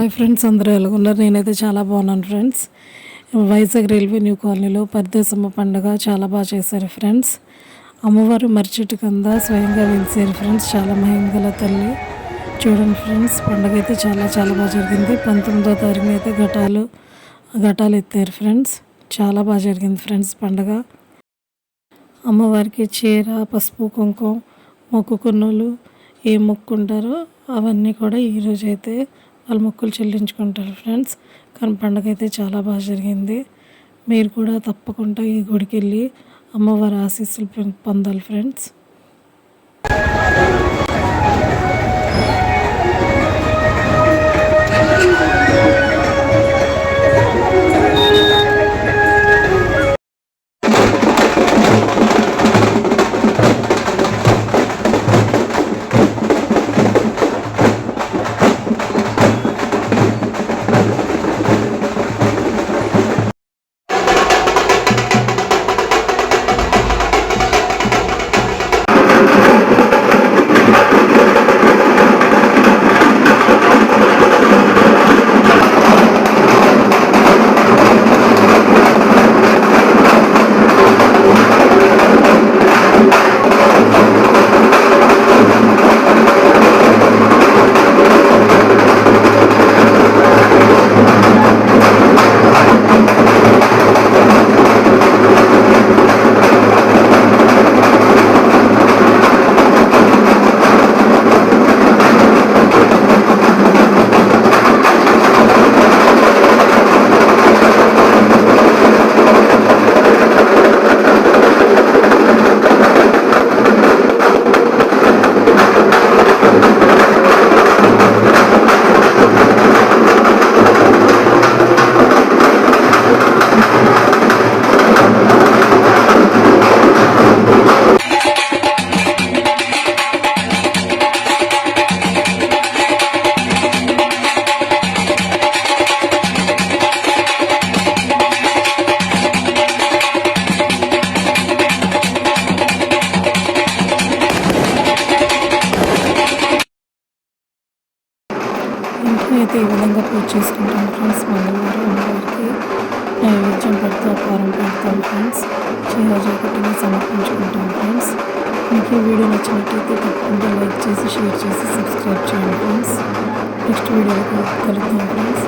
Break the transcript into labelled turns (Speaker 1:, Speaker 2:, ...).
Speaker 1: Hi friends, అందరూ ఎలాగున్నారు? నేనైతే చాలా బాగున్నాను ఫ్రెండ్స్. వైజాగ్ రైల్వే న్యూ కాలనీలో పరదేశమ్మ పండుగ చాలా బాగా చేశారు ఫ్రెండ్స్. అమ్మవారు మర్రిచెట్టు కింద స్వయంగా వెలిసారు ఫ్రెండ్స్. చాలా మహిమగల తల్లి. చూడండి ఫ్రెండ్స్, పండుగ అయితే చాలా చాలా బాగా జరిగింది. 19వ తారీఖున అయితే ఘటాలు ఎత్తారు ఫ్రెండ్స్. చాలా బాగా జరిగింది ఫ్రెండ్స్ పండుగ. అమ్మవారికి చీర, పసుపు, కుంకుమ మొక్కుకున్నోళ్ళు ఏం మొక్కుంటారో అవన్నీ కూడా ఈరోజు అయితే వాళ్ళ మొక్కులు చెల్లించుకుంటారు ఫ్రెండ్స్. కానీ పండుగ అయితే చాలా బాగా జరిగింది. మీరు కూడా తప్పకుండా ఈ గుడికి వెళ్ళి అమ్మవారి ఆశీస్సులు పొందాలి ఫ్రెండ్స్. ఇంట్లో అయితే ఈ విధంగా పూజ చేసుకుంటాం ఫ్రెండ్స్. మంగళవారం అమ్మవారికి నైవేద్యం పెడతాం, పారం పెడతాం ఫ్రెండ్స్. చీరజాకెట్ని సమర్పించుకుంటాం ఫ్రెండ్స్. మీకు ఈ వీడియో నచ్చినట్టయితే తప్పకుండా లైక్ చేసి, షేర్ చేసి, సబ్స్క్రైబ్ చేయండి ఫ్రెండ్స్. నెక్స్ట్ వీడియోలో కలుద్దాం ఫ్రెండ్స్.